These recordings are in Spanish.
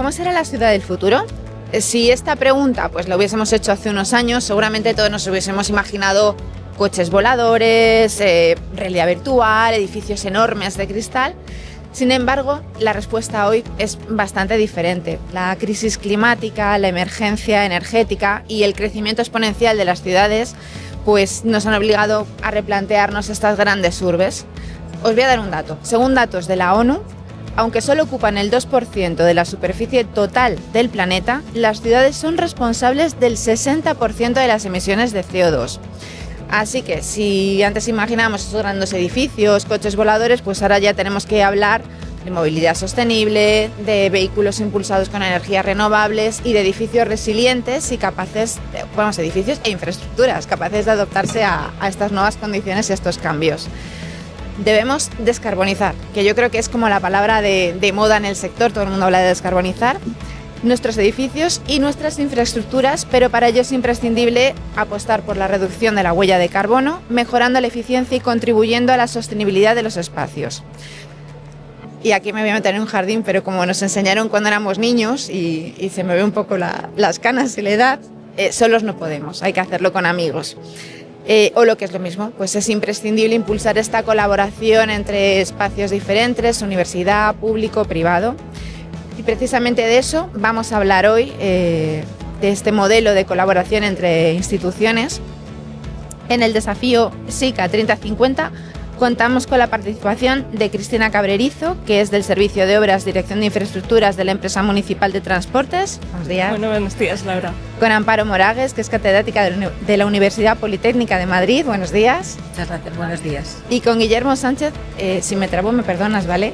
¿cómo será la ciudad del futuro? Si esta pregunta pues la hubiésemos hecho hace unos años, seguramente todos nos hubiésemos imaginado coches voladores, realidad virtual, edificios enormes de cristal. Sin embargo, la respuesta hoy es bastante diferente. La crisis climática, la emergencia energética y el crecimiento exponencial de las ciudades pues nos han obligado a replantearnos estas grandes urbes. Os voy a dar un dato. Según datos de la ONU, aunque solo ocupan el 2% de la superficie total del planeta, las ciudades son responsables del 60% de las emisiones de CO2. Así que si antes imaginábamos esos grandes edificios, coches voladores, pues ahora ya tenemos que hablar de movilidad sostenible, de vehículos impulsados con energías renovables y de edificios resilientes y capaces, edificios e infraestructuras capaces de adaptarse a estas nuevas condiciones y a estos cambios. Debemos descarbonizar, que yo creo que es como la palabra de moda en el sector, todo el mundo habla de descarbonizar nuestros edificios y nuestras infraestructuras, pero para ello es imprescindible apostar por la reducción de la huella de carbono, mejorando la eficiencia y contribuyendo a la sostenibilidad de los espacios. Y aquí me voy a meter en un jardín, pero como nos enseñaron cuando éramos niños y se me ve un poco las canas y la edad, solos no podemos, hay que hacerlo con amigos. O lo que es lo mismo, pues es imprescindible impulsar esta colaboración entre espacios diferentes, universidad, público, privado. Y precisamente de eso vamos a hablar hoy, de este modelo de colaboración entre instituciones. En el desafío SICA 3050 contamos con la participación de Cristina Cabrerizo, que es del Servicio de Obras, Dirección de Infraestructuras de la Empresa Municipal de Transportes. Buenos días. Bueno, buenos días, Laura. Con Amparo Moragues, que es catedrática de la Universidad Politécnica de Madrid. Buenos días. Muchas gracias, buenos días. Y con Guillermo Sánchez, si me trabo me perdonas, ¿vale?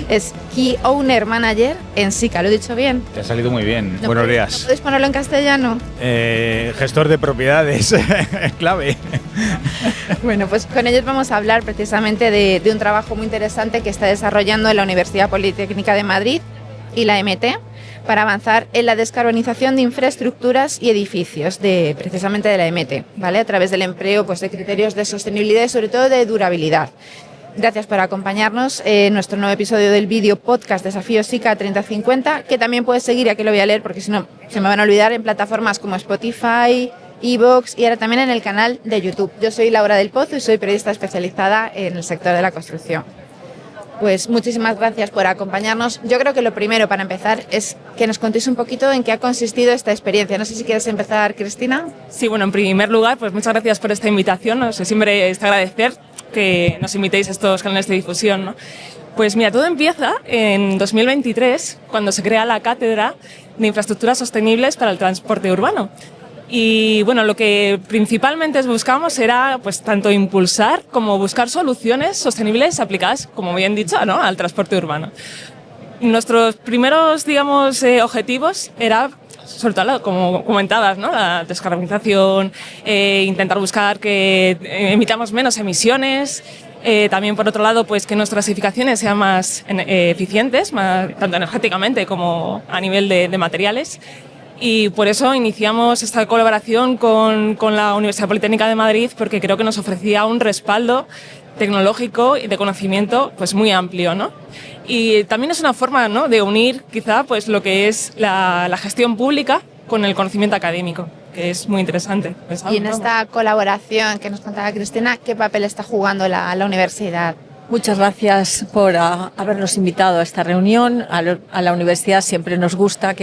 Es Key Owner Manager en SICA, ¿lo he dicho bien? Te ha salido muy bien. ¿No Buenos días. ¿No podéis ponerlo en castellano? Gestor de propiedades, clave. Bueno, pues con ellos vamos a hablar precisamente de un trabajo muy interesante que está desarrollando en la Universidad Politécnica de Madrid y la MT para avanzar en la descarbonización de infraestructuras y edificios precisamente de la MT, ¿vale? A través del empleo pues, de criterios de sostenibilidad y sobre todo de durabilidad. Gracias por acompañarnos en nuestro nuevo episodio del vídeo podcast Desafío SICA 3050, que también puedes seguir, aquí lo voy a leer porque si no se me van a olvidar, en plataformas como Spotify, iVoox y ahora también en el canal de YouTube. Yo soy Laura del Pozo y soy periodista especializada en el sector de la construcción. Pues muchísimas gracias por acompañarnos. Yo creo que lo primero para empezar es que nos contéis un poquito en qué ha consistido esta experiencia. No sé si quieres empezar, Cristina. Sí, bueno, en primer lugar, pues muchas gracias por esta invitación. No sé, siempre es agradecer que nos invitéis a estos canales de difusión, ¿no? Pues mira, todo empieza en 2023, cuando se crea la Cátedra de Infraestructuras Sostenibles para el Transporte Urbano. Y bueno, lo que principalmente buscamos era pues tanto impulsar como buscar soluciones sostenibles aplicadas, como bien dicho, ¿no?, al transporte urbano. Nuestros primeros, digamos, objetivos era, sobre todo, como comentabas, ¿no?, la descarbonización, intentar buscar que emitamos menos emisiones, también por otro lado, pues que nuestras edificaciones sean más eficientes, tanto energéticamente como a nivel de materiales. Y por eso iniciamos esta colaboración con la Universidad Politécnica de Madrid, porque creo que nos ofrecía un respaldo tecnológico y de conocimiento pues muy amplio, ¿no? Y también es una forma, ¿no?, de unir quizá pues lo que es la gestión pública con el conocimiento académico, que es muy interesante. Y en esta colaboración que nos contaba Cristina, ¿qué papel está jugando la universidad? Muchas gracias por habernos invitado a esta reunión. A la universidad siempre nos gusta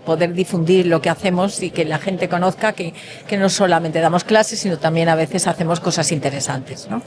poder difundir lo que hacemos y que la gente conozca que no solamente damos clases, sino también a veces hacemos cosas interesantes, ¿no?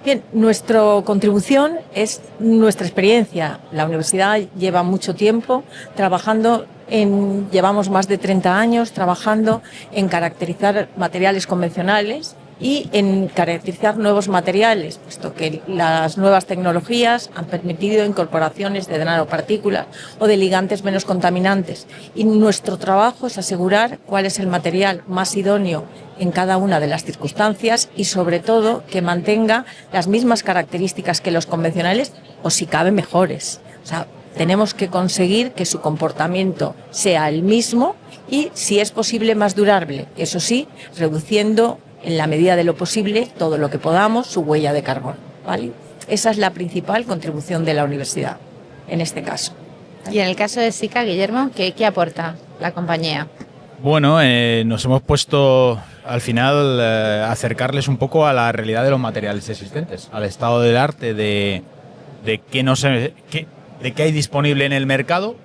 Bien, nuestra contribución es nuestra experiencia. La universidad lleva mucho tiempo trabajando llevamos más de 30 años trabajando en caracterizar materiales convencionales y en caracterizar nuevos materiales, puesto que las nuevas tecnologías han permitido incorporaciones de nanopartículas o de ligantes menos contaminantes. Y nuestro trabajo es asegurar cuál es el material más idóneo en cada una de las circunstancias y, sobre todo, que mantenga las mismas características que los convencionales o, si cabe, mejores. O sea, tenemos que conseguir que su comportamiento sea el mismo y, si es posible, más durable. Eso sí, reduciendo en la medida de lo posible, todo lo que podamos, su huella de carbono, ¿vale? Esa es la principal contribución de la universidad, en este caso. Y en el caso de SICA, Guillermo, ¿qué aporta la compañía? Bueno, nos hemos puesto al final acercarles un poco a la realidad de los materiales existentes, al estado del arte, de qué hay disponible en el mercado.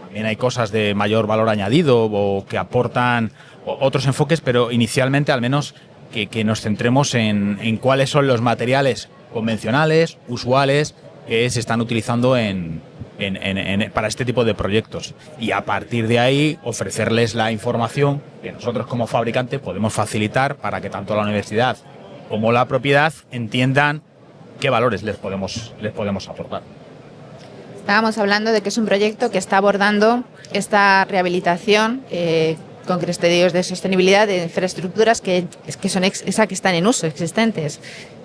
También hay cosas de mayor valor añadido o que aportan otros enfoques, pero inicialmente al menos que nos centremos en cuáles son los materiales convencionales, usuales, que se están utilizando para este tipo de proyectos. Y a partir de ahí ofrecerles la información que nosotros como fabricante podemos facilitar para que tanto la universidad como la propiedad entiendan qué valores les podemos aportar. Estábamos hablando de que es un proyecto que está abordando esta rehabilitación con criterios de sostenibilidad de infraestructuras que están en uso, existentes.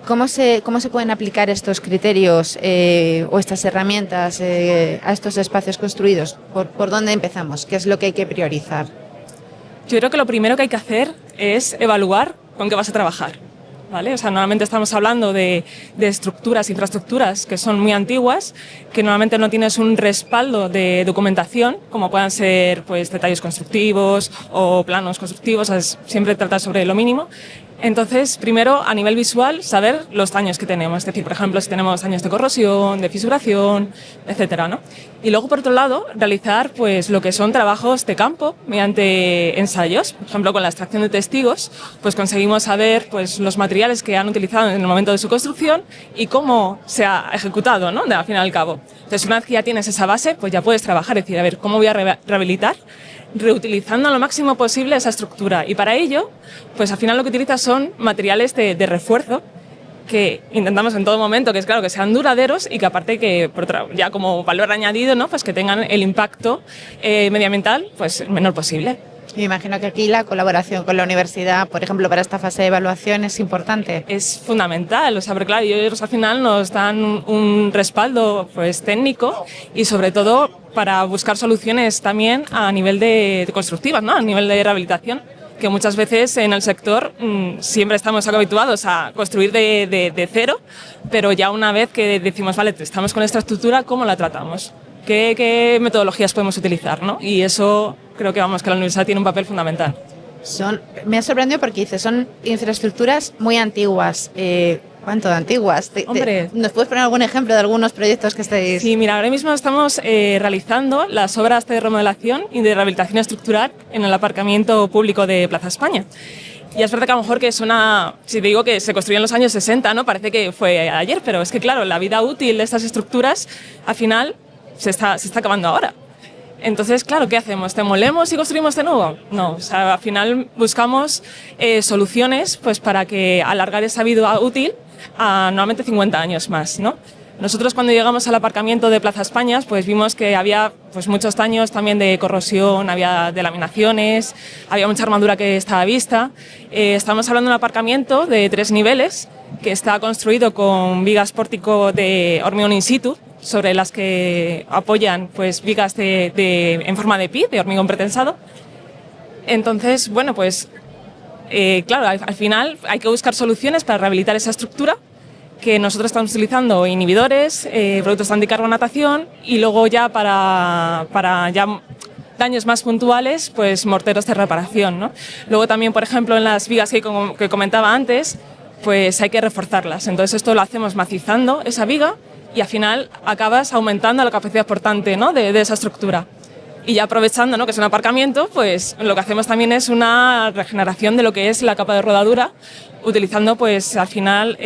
¿Cómo se pueden aplicar estos criterios o estas herramientas a estos espacios construidos? ¿Por dónde empezamos? ¿Qué es lo que hay que priorizar? Yo creo que lo primero que hay que hacer es evaluar con qué vas a trabajar, ¿vale? O sea, normalmente estamos hablando de estructuras, infraestructuras que son muy antiguas, que normalmente no tienes un respaldo de documentación, como puedan ser pues detalles constructivos o planos constructivos, siempre tratar sobre lo mínimo. Entonces, primero, a nivel visual, saber los daños que tenemos. Es decir, por ejemplo, si tenemos daños de corrosión, de fisuración, etcétera, ¿no? Y luego, por otro lado, realizar pues lo que son trabajos de campo mediante ensayos. Por ejemplo, con la extracción de testigos, pues conseguimos saber pues los materiales que han utilizado en el momento de su construcción y cómo se ha ejecutado, ¿no? Al fin y al cabo. Entonces, una vez que ya tienes esa base, pues ya puedes trabajar, es decir, a ver, ¿cómo voy a rehabilitar? Reutilizando lo máximo posible esa estructura. Y para ello, pues al final lo que utilizas son materiales de refuerzo que intentamos en todo momento, que es claro, que sean duraderos y que aparte que, ya como valor añadido, ¿no? Pues que tengan el impacto medioambiental pues el menor posible. Me imagino que aquí la colaboración con la universidad, por ejemplo, para esta fase de evaluación es importante. Es fundamental, o sea, pero claro, ellos al final nos dan un respaldo pues técnico y sobre todo para buscar soluciones también a nivel de constructivas, ¿no? A nivel de rehabilitación, que muchas veces en el sector siempre estamos habituados a construir de cero, pero ya una vez que decimos, vale, estamos con esta estructura, ¿cómo la tratamos? ¿Qué metodologías podemos utilizar, ¿no? Y eso creo que la universidad tiene un papel fundamental. Me ha sorprendido porque dice, son infraestructuras muy antiguas. ¿Cuánto de antiguas? Hombre, ¿Nos puedes poner algún ejemplo de algunos proyectos que estáis...? Sí, mira, ahora mismo estamos realizando las obras de remodelación y de rehabilitación estructural en el aparcamiento público de Plaza España. Y es verdad que a lo mejor que suena, si te digo que se construyó en los años 60, ¿no? Parece que fue ayer, pero es que claro, la vida útil de estas estructuras al final se está acabando ahora. Entonces, claro, ¿qué hacemos? ¿Demolemos y construimos de nuevo? No, o sea, al final buscamos soluciones pues, para que alargar esa vida útil a normalmente 50 años más, ¿no? Nosotros cuando llegamos al aparcamiento de Plaza España, pues vimos que había pues, muchos daños también de corrosión, había delaminaciones, había mucha armadura que estaba vista. Estamos hablando de un aparcamiento de 3 niveles que está construido con vigas pórtico de hormigón in situ, sobre las que apoyan pues, vigas en forma de pi, de hormigón pretensado. Entonces, bueno, pues claro, al final hay que buscar soluciones para rehabilitar esa estructura, que nosotros estamos utilizando inhibidores, productos de anticarbonatación y luego ya para ya daños más puntuales, pues morteros de reparación, ¿no? Luego también, por ejemplo, en las vigas que comentaba antes, pues hay que reforzarlas. Entonces esto lo hacemos macizando esa viga y al final acabas aumentando la capacidad portante, ¿no? de esa estructura. Y ya aprovechando, ¿no? que es un aparcamiento, pues lo que hacemos también es una regeneración de lo que es la capa de rodadura, utilizando pues al final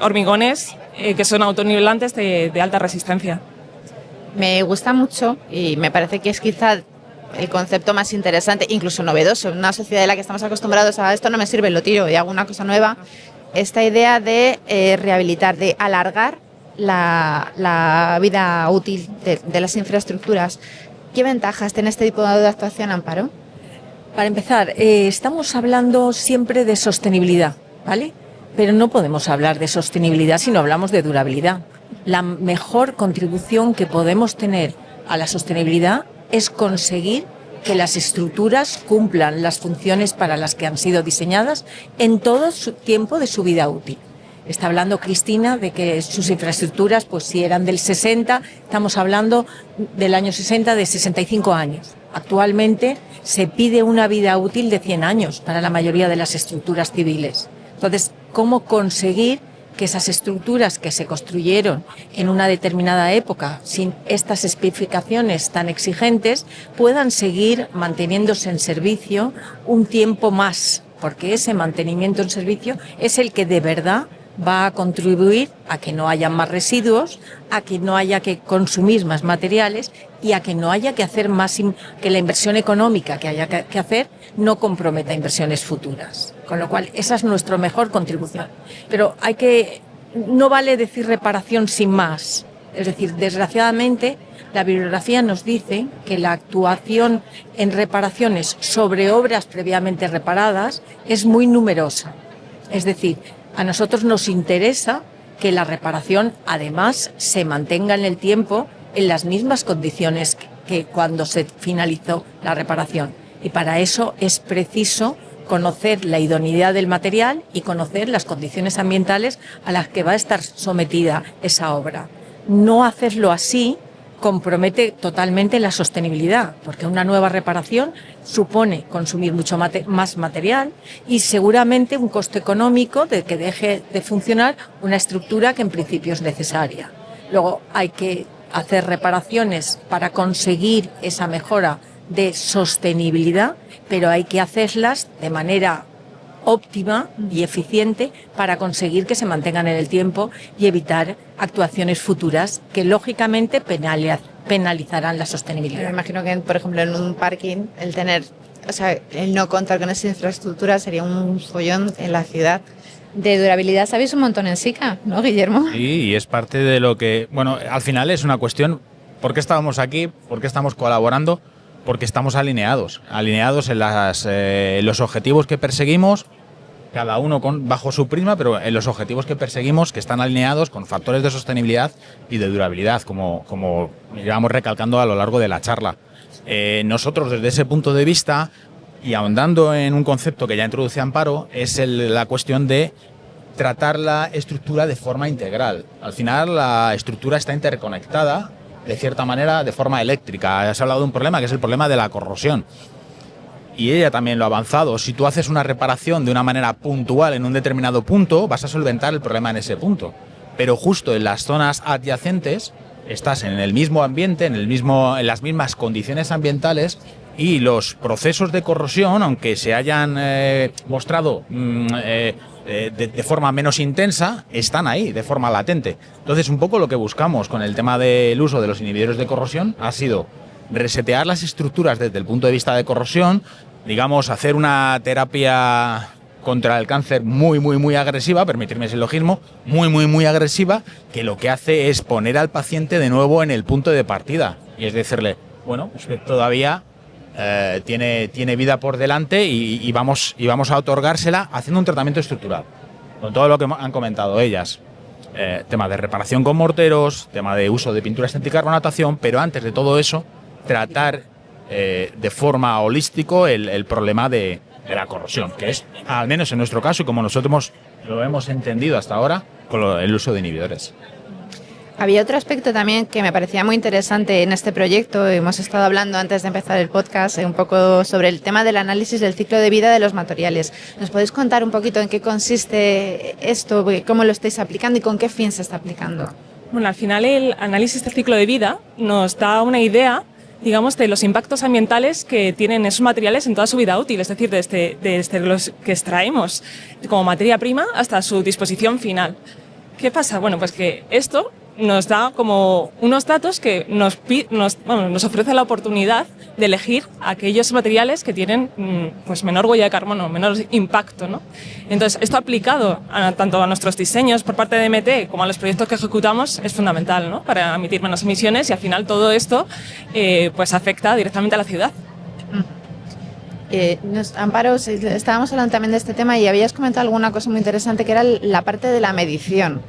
hormigones que son autonivelantes de alta resistencia. Me gusta mucho y me parece que es quizá el concepto más interesante, incluso novedoso, en una sociedad en la que estamos acostumbrados a esto no me sirve, lo tiro y hago una cosa nueva. Esta idea de rehabilitar, de alargar la vida útil de las infraestructuras. ¿Qué ventajas tiene este tipo de actuación, Amparo? Para empezar, estamos hablando siempre de sostenibilidad, ¿vale? Pero no podemos hablar de sostenibilidad si no hablamos de durabilidad. La mejor contribución que podemos tener a la sostenibilidad es conseguir que las estructuras cumplan las funciones para las que han sido diseñadas en todo su tiempo de su vida útil. Está hablando Cristina de que sus infraestructuras, pues si eran del 60, estamos hablando del año 60 de 65 años. Actualmente se pide una vida útil de 100 años para la mayoría de las estructuras civiles. Entonces, ¿cómo conseguir que esas estructuras que se construyeron en una determinada época, sin estas especificaciones tan exigentes, puedan seguir manteniéndose en servicio un tiempo más? Porque ese mantenimiento en servicio es el que de verdad va a contribuir a que no haya más residuos, a que no haya que consumir más materiales y a que no haya que hacer más, que la inversión económica que haya que hacer no comprometa inversiones futuras. Con lo cual, esa es nuestra mejor contribución. Pero no vale decir reparación sin más. Es decir, desgraciadamente, la bibliografía nos dice que la actuación en reparaciones sobre obras previamente reparadas es muy numerosa. Es decir, a nosotros nos interesa que la reparación, además, se mantenga en el tiempo en las mismas condiciones que cuando se finalizó la reparación. Y para eso es preciso conocer la idoneidad del material y conocer las condiciones ambientales a las que va a estar sometida esa obra. No hacerlo así compromete totalmente la sostenibilidad, porque una nueva reparación supone consumir mucho más material y seguramente un coste económico de que deje de funcionar una estructura que en principio es necesaria. Luego hay que hacer reparaciones para conseguir esa mejora de sostenibilidad, pero hay que hacerlas de manera óptima y eficiente para conseguir que se mantengan en el tiempo y evitar actuaciones futuras que lógicamente penalizarán la sostenibilidad. Me imagino que, por ejemplo, en un parking el no contar con esa infraestructura sería un follón en la ciudad. De durabilidad sabéis un montón en SICA, ¿no, Guillermo? Sí, y es parte de lo que, al final es una cuestión, ¿por qué estábamos aquí? ¿Por qué estamos colaborando? Porque estamos alineados en los objetivos que perseguimos, cada uno bajo su prisma, pero en los objetivos que perseguimos que están alineados con factores de sostenibilidad y de durabilidad, como llevamos recalcando a lo largo de la charla. Nosotros, desde ese punto de vista, y ahondando en un concepto que ya introduce Amparo, es la cuestión de tratar la estructura de forma integral. Al final, la estructura está interconectada, de cierta manera, de forma eléctrica. Se ha hablado de un problema, que es el problema de la corrosión. Y ella también lo ha avanzado. Si tú haces una reparación de una manera puntual en un determinado punto, vas a solventar el problema en ese punto. Pero justo en las zonas adyacentes, estás en el mismo ambiente, en las mismas condiciones ambientales, y los procesos de corrosión, aunque se hayan mostrado de forma menos intensa, están ahí de forma latente. Entonces, un poco lo que buscamos con el tema del uso de los inhibidores de corrosión ha sido resetear las estructuras desde el punto de vista de corrosión, digamos, hacer una terapia contra el cáncer muy agresiva, permitirme ese logismo, muy agresiva, que lo que hace es poner al paciente de nuevo en el punto de partida. Y es decirle, usted todavía tiene vida por delante y vamos a otorgársela haciendo un tratamiento estructural, con todo lo que han comentado ellas. Tema de reparación con morteros, tema de uso de pinturas anticarbonatación, pero antes de todo eso, tratar de forma holístico el problema de la corrosión, que es, al menos en nuestro caso, y como nosotros lo hemos entendido hasta ahora, con el uso de inhibidores. Había otro aspecto también que me parecía muy interesante en este proyecto. Hemos estado hablando antes de empezar el podcast un poco sobre el tema del análisis del ciclo de vida de los materiales. ¿Nos podéis contar un poquito en qué consiste esto, cómo lo estáis aplicando y con qué fin se está aplicando? Bueno, al final el análisis del ciclo de vida nos da una idea, digamos, de los impactos ambientales que tienen esos materiales en toda su vida útil, es decir, desde los que extraemos como materia prima hasta su disposición final. ¿Qué pasa? Bueno, pues que esto nos da como unos datos que nos ofrece la oportunidad de elegir aquellos materiales que tienen pues menor huella de carbono, menor impacto, ¿no? Entonces, esto aplicado tanto a nuestros diseños por parte de MT como a los proyectos que ejecutamos es fundamental, ¿no? Para emitir menos emisiones, y al final todo esto pues afecta directamente a la ciudad. Amparo, estábamos hablando también de este tema y habías comentado alguna cosa muy interesante, que era la parte de la medición.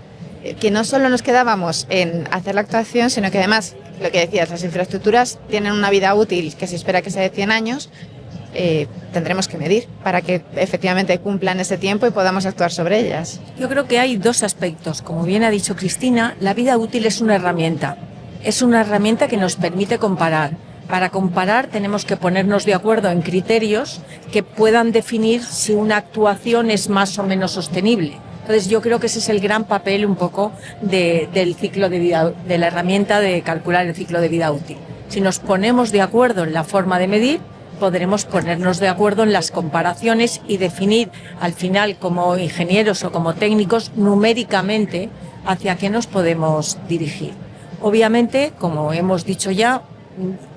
Que no solo nos quedábamos en hacer la actuación, sino que además, lo que decías, las infraestructuras tienen una vida útil que se espera que sea de 100 años. tendremos que medir para que efectivamente cumplan ese tiempo y podamos actuar sobre ellas. Yo creo que hay dos aspectos. Como bien ha dicho Cristina, la vida útil es una herramienta. Es una herramienta que nos permite comparar. Para comparar tenemos que ponernos de acuerdo en criterios que puedan definir si una actuación es más o menos sostenible. Entonces yo creo que ese es el gran papel un poco del ciclo de vida, de la herramienta de calcular el ciclo de vida útil. Si nos ponemos de acuerdo en la forma de medir, podremos ponernos de acuerdo en las comparaciones y definir al final como ingenieros o como técnicos numéricamente hacia qué nos podemos dirigir. Obviamente, como hemos dicho ya,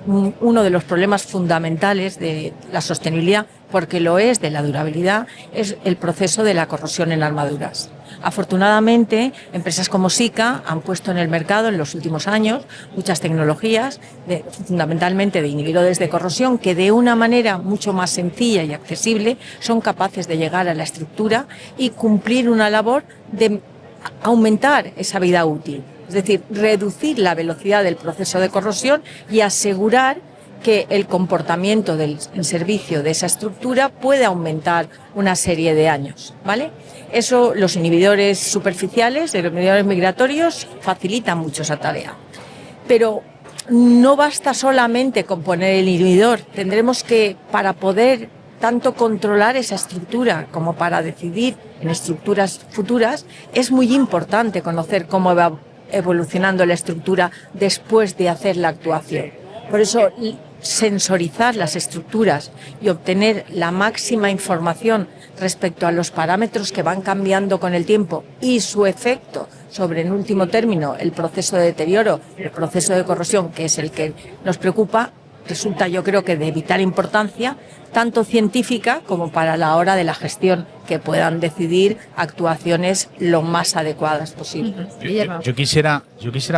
uno de los problemas fundamentales de la sostenibilidad, porque lo es, de la durabilidad, es el proceso de la corrosión en armaduras. Afortunadamente, empresas como Sika han puesto en el mercado en los últimos años muchas tecnologías, fundamentalmente de inhibidores de corrosión, que de una manera mucho más sencilla y accesible son capaces de llegar a la estructura y cumplir una labor de aumentar esa vida útil. Es decir, reducir la velocidad del proceso de corrosión y asegurar que el comportamiento en servicio de esa estructura puede aumentar una serie de años, ¿vale? Eso, los inhibidores superficiales, los inhibidores migratorios, facilitan mucho esa tarea. Pero no basta solamente con poner el inhibidor. Tendremos que, para poder tanto controlar esa estructura como para decidir en estructuras futuras, es muy importante conocer cómo va evolucionando la estructura después de hacer la actuación. Por eso, sensorizar las estructuras y obtener la máxima información respecto a los parámetros que van cambiando con el tiempo y su efecto sobre, en último término, el proceso de deterioro, el proceso de corrosión, que es el que nos preocupa, resulta, yo creo, que de vital importancia, tanto científica como para la hora de la gestión, que puedan decidir actuaciones lo más adecuadas posible. Yo quisiera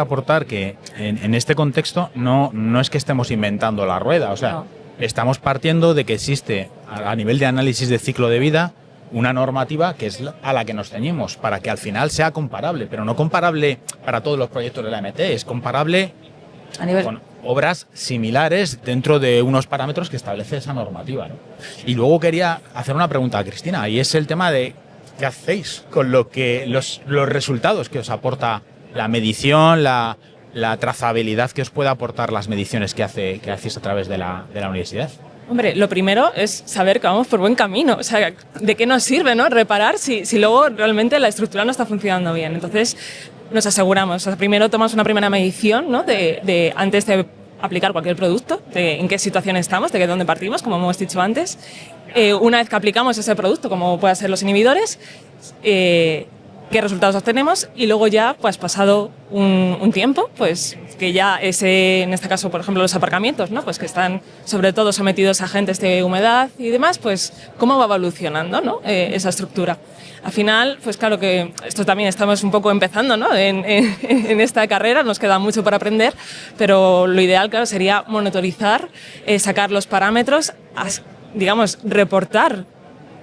aportar que en este contexto no es que estemos inventando la rueda, o sea, no. Estamos partiendo de que existe a nivel de análisis de ciclo de vida una normativa que es a la que nos ceñimos para que al final sea comparable, pero no comparable para todos los proyectos de la MT, es comparable a nivel con obras similares dentro de unos parámetros que establece esa normativa, ¿no? Y luego quería hacer una pregunta a Cristina, y es el tema de qué hacéis con lo que los resultados que os aporta la medición, la trazabilidad que os puede aportar las mediciones que hacéis a través de la universidad. Hombre, lo primero es saber que vamos por buen camino. O sea, ¿de qué nos sirve, no, reparar si luego realmente la estructura no está funcionando bien? Entonces, nos aseguramos. O sea, primero tomamos una primera medición, ¿no? de antes de aplicar cualquier producto, de en qué situación estamos, de dónde partimos, como hemos dicho antes. Una vez que aplicamos ese producto, como pueden ser los inhibidores, qué resultados obtenemos, y luego ya, pues pasado un tiempo, pues que ya en este caso, por ejemplo, los aparcamientos, ¿no? Pues que están sobre todo sometidos a agentes de humedad y demás, pues cómo va evolucionando, ¿no? Esa estructura. Al final, pues claro que esto también estamos un poco empezando, ¿no? En esta carrera, nos queda mucho por aprender, pero lo ideal, claro, sería monitorizar, sacar los parámetros, digamos, reportar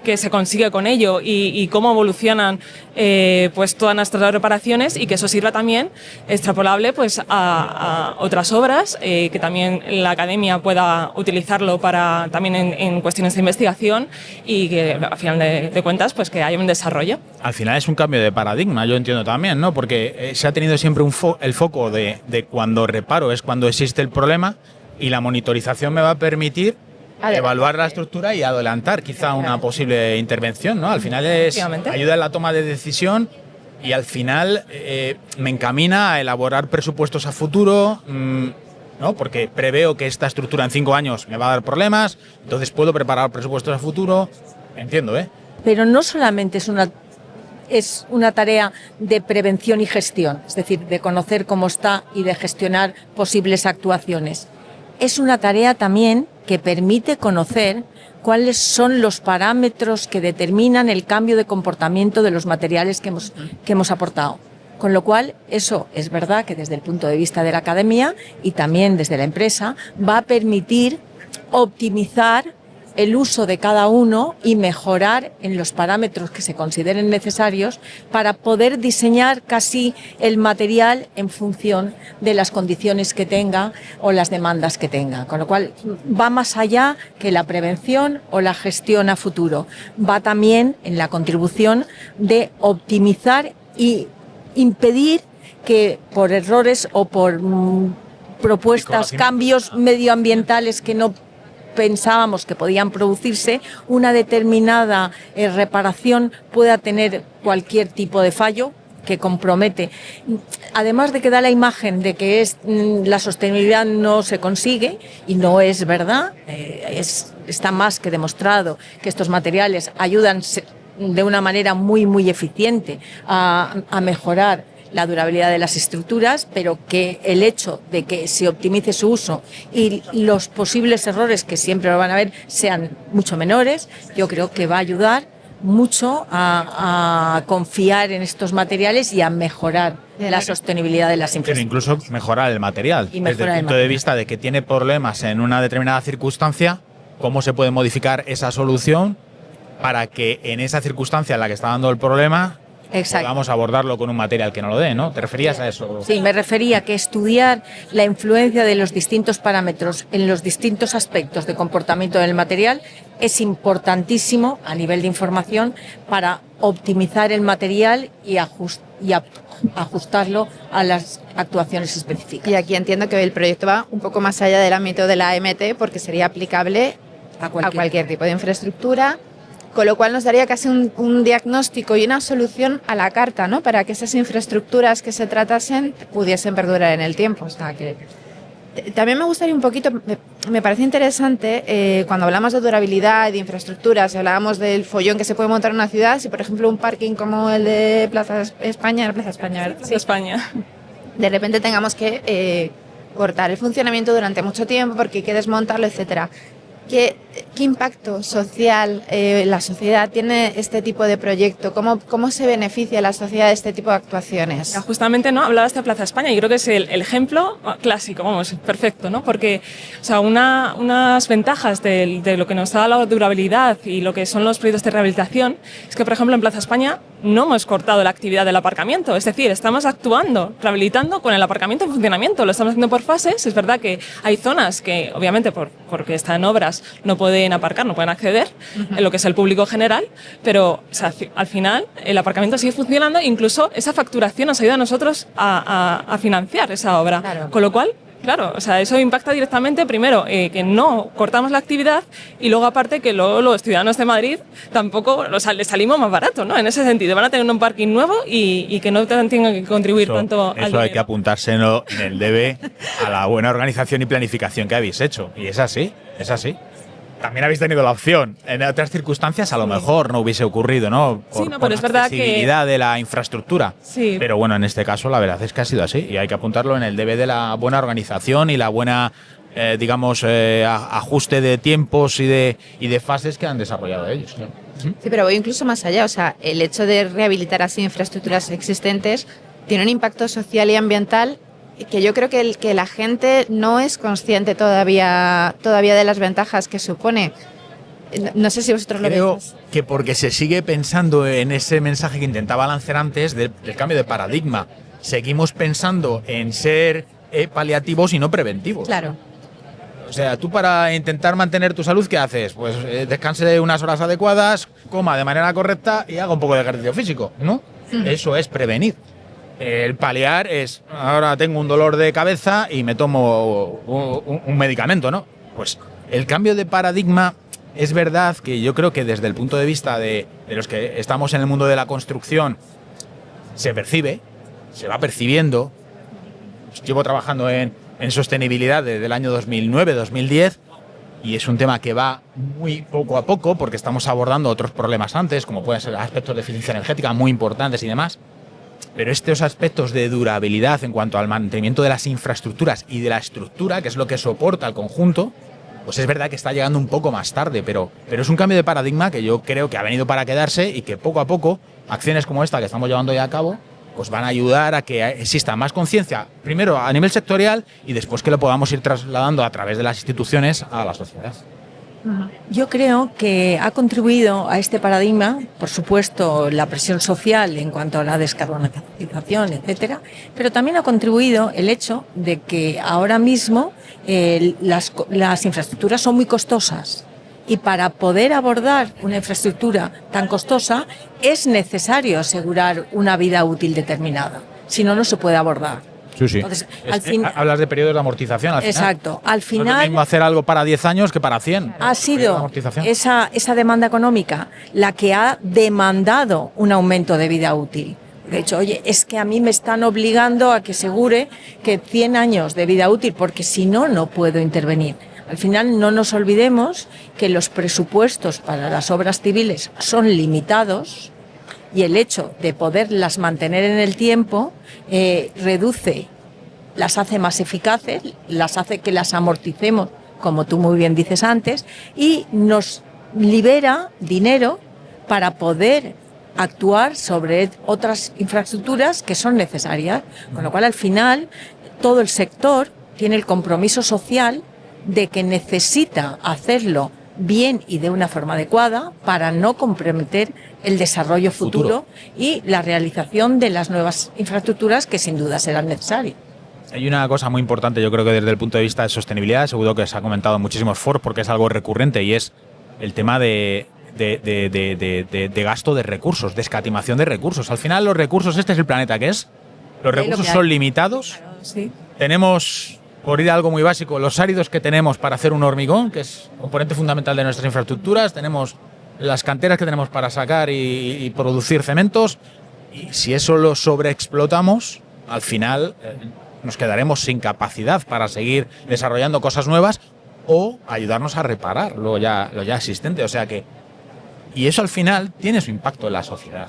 qué se consigue con ello y cómo evolucionan pues todas nuestras reparaciones, y que eso sirva también extrapolable pues a otras obras, que también la academia pueda utilizarlo para también en cuestiones de investigación, y que al final de cuentas pues que haya un desarrollo. Al final es un cambio de paradigma, yo entiendo también, ¿no? Porque se ha tenido siempre el foco de cuando reparo es cuando existe el problema, y la monitorización me va a permitir evaluar la estructura y adelantar quizá una posible intervención, ¿no? Al final ayuda en la toma de decisión, y al final me encamina a elaborar presupuestos a futuro, ¿no? Porque preveo que esta estructura en 5 años me va a dar problemas, entonces puedo preparar presupuestos a futuro. Entiendo, ¿eh? Pero no solamente es una tarea de prevención y gestión, es decir, de conocer cómo está y de gestionar posibles actuaciones. Es una tarea también que permite conocer cuáles son los parámetros que determinan el cambio de comportamiento de los materiales que hemos aportado. Con lo cual, eso es verdad que desde el punto de vista de la academia y también desde la empresa va a permitir optimizar el uso de cada uno y mejorar en los parámetros que se consideren necesarios para poder diseñar casi el material en función de las condiciones que tenga o las demandas que tenga. Con lo cual va más allá que la prevención o la gestión a futuro. Va también en la contribución de optimizar y impedir que por errores o por propuestas, cambios medioambientales que no pensábamos que podían producirse, una determinada reparación pueda tener cualquier tipo de fallo que compromete. Además de que da la imagen de que la sostenibilidad no se consigue, y no es verdad, está más que demostrado que estos materiales ayudan de una manera muy, muy eficiente a mejorar la durabilidad de las estructuras, pero que el hecho de que se optimice su uso y los posibles errores, que siempre lo van a haber, sean mucho menores, yo creo que va a ayudar mucho a confiar en estos materiales y a mejorar la sostenibilidad de las infraestructuras. Pero incluso mejorar el material, desde el punto de vista de que tiene problemas en una determinada circunstancia, cómo se puede modificar esa solución para que en esa circunstancia en la que está dando el problema podamos abordarlo con un material que no lo dé, ¿no? ¿Te referías a eso? Sí, me refería a que estudiar la influencia de los distintos parámetros en los distintos aspectos de comportamiento del material es importantísimo a nivel de información para optimizar el material y ajustarlo a las actuaciones específicas. Y aquí entiendo que el proyecto va un poco más allá del ámbito de la AMT, porque sería aplicable a cualquier tipo de infraestructura, con lo cual nos daría casi un diagnóstico y una solución a la carta, ¿no? Para que esas infraestructuras que se tratasen pudiesen perdurar en el tiempo. O sea, que también me gustaría un poquito, me parece interesante, cuando hablamos de durabilidad y de infraestructuras, hablábamos del follón que se puede montar en una ciudad, si por ejemplo un parking como el de Plaza España, ¿verdad? Sí, España. De repente tengamos que cortar el funcionamiento durante mucho tiempo porque hay que desmontarlo, etcétera. ¿Qué impacto social la sociedad tiene este tipo de proyecto? ¿Cómo se beneficia la sociedad de este tipo de actuaciones? Ya, justamente, ¿no? Hablabas de Plaza España y creo que es el ejemplo clásico, vamos, perfecto, ¿no? Porque, o sea, unas ventajas de lo que nos da la durabilidad y lo que son los proyectos de rehabilitación es que, por ejemplo, en Plaza España no hemos cortado la actividad del aparcamiento, es decir, estamos actuando, rehabilitando con el aparcamiento en funcionamiento, lo estamos haciendo por fases. Es verdad que hay zonas que, obviamente, porque están en obras, no pueden aparcar, no pueden acceder, en lo que es el público general, pero o sea, al final el aparcamiento sigue funcionando e incluso esa facturación nos ayuda a nosotros a financiar esa obra. Claro. Con lo cual, claro, o sea, eso impacta directamente, primero, que no cortamos la actividad y luego, aparte, que luego los ciudadanos de Madrid tampoco les salimos más barato, ¿no? En ese sentido, van a tener un parking nuevo y que no tengan que contribuir tanto al dinero. Eso hay que apuntárselo en el debe a la buena organización y planificación que habéis hecho. Y es así, es así. También habéis tenido la opción. En otras circunstancias a lo mejor no hubiese ocurrido, ¿no? Pero es verdad accesibilidad de la infraestructura. Sí. Pero bueno, en este caso la verdad es que ha sido así y hay que apuntarlo en el debe de la buena organización y la buena, ajuste de tiempos y de fases que han desarrollado ellos. Sí, pero voy incluso más allá. O sea, el hecho de rehabilitar así infraestructuras existentes tiene un impacto social y ambiental que yo creo que la gente no es consciente todavía de las ventajas que supone. No sé si vosotros lo veis. Creo que porque se sigue pensando en ese mensaje que intentaba lanzar antes del cambio de paradigma. Seguimos pensando en ser paliativos y no preventivos. Claro. O sea, tú para intentar mantener tu salud, ¿qué haces? Pues descanse unas horas adecuadas, coma de manera correcta y haga un poco de ejercicio físico, ¿no? Eso es prevenir. El paliar es, ahora tengo un dolor de cabeza y me tomo un medicamento, ¿no? Pues el cambio de paradigma es verdad que yo creo que desde el punto de vista de los que estamos en el mundo de la construcción se percibe, se va percibiendo. Llevo trabajando en sostenibilidad desde el año 2009-2010 y es un tema que va muy poco a poco porque estamos abordando otros problemas antes, como pueden ser aspectos de eficiencia energética muy importantes y demás. Pero estos aspectos de durabilidad en cuanto al mantenimiento de las infraestructuras y de la estructura, que es lo que soporta el conjunto, pues es verdad que está llegando un poco más tarde, pero es un cambio de paradigma que yo creo que ha venido para quedarse y que poco a poco acciones como esta que estamos llevando ya a cabo pues van a ayudar a que exista más conciencia, primero a nivel sectorial y después que lo podamos ir trasladando a través de las instituciones a la sociedad. Yo creo que ha contribuido a este paradigma, por supuesto, la presión social en cuanto a la descarbonización, etcétera, pero también ha contribuido el hecho de que ahora mismo las infraestructuras son muy costosas. Y para poder abordar una infraestructura tan costosa es necesario asegurar una vida útil determinada. Si no, no se puede abordar. Sí. Entonces, hablas de periodos de amortización al final. Exacto. Al final, no es lo mismo hacer algo para 10 años que para 100. ha sido esa demanda económica la que ha demandado un aumento de vida útil. De hecho, oye, es que a mí me están obligando a que asegure que 100 años de vida útil, porque si no, no puedo intervenir. Al final, no nos olvidemos que los presupuestos para las obras civiles son limitados y el hecho de poderlas mantener en el tiempo reduce, las hace más eficaces, las hace que las amorticemos, como tú muy bien dices antes, y nos libera dinero para poder actuar sobre otras infraestructuras que son necesarias. Con lo cual, al final, todo el sector tiene el compromiso social de que necesita hacerlo bien y de una forma adecuada para no comprometer el desarrollo futuro y la realización de las nuevas infraestructuras que sin duda serán necesarias. Hay una cosa muy importante, yo creo que desde el punto de vista de sostenibilidad, seguro que se ha comentado en muchísimos foros porque es algo recurrente, y es el tema de gasto de recursos, de escatimación de recursos. Al final los recursos, este es el planeta que es, los recursos son limitados. Claro, sí. Tenemos, por ir a algo muy básico, los áridos que tenemos para hacer un hormigón, que es componente fundamental de nuestras infraestructuras, tenemos las canteras que tenemos para sacar y producir cementos, y si eso lo sobreexplotamos, al final nos quedaremos sin capacidad para seguir desarrollando cosas nuevas o ayudarnos a reparar lo ya existente. O sea que, y eso al final tiene su impacto en la sociedad,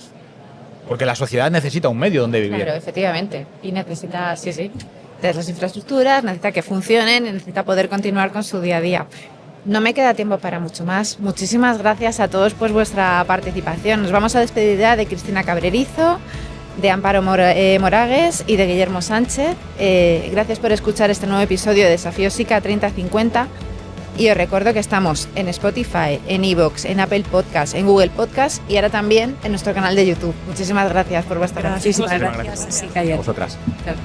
porque la sociedad necesita un medio donde vivir. Claro, efectivamente, y necesita, de las infraestructuras, necesita que funcionen, necesita poder continuar con su día a día. No me queda tiempo para mucho más. Muchísimas gracias a todos por vuestra participación. Nos vamos a despedir ya de Cristina Cabrerizo, de Amparo Moragues y de Guillermo Sánchez. Gracias por escuchar este nuevo episodio de Desafío SICA 3050. Y os recuerdo que estamos en Spotify, en iVoox, en Apple Podcast, en Google Podcast y ahora también en nuestro canal de YouTube. Muchísimas gracias por vuestra participación. Muchísimas gracias. A vosotras. Claro.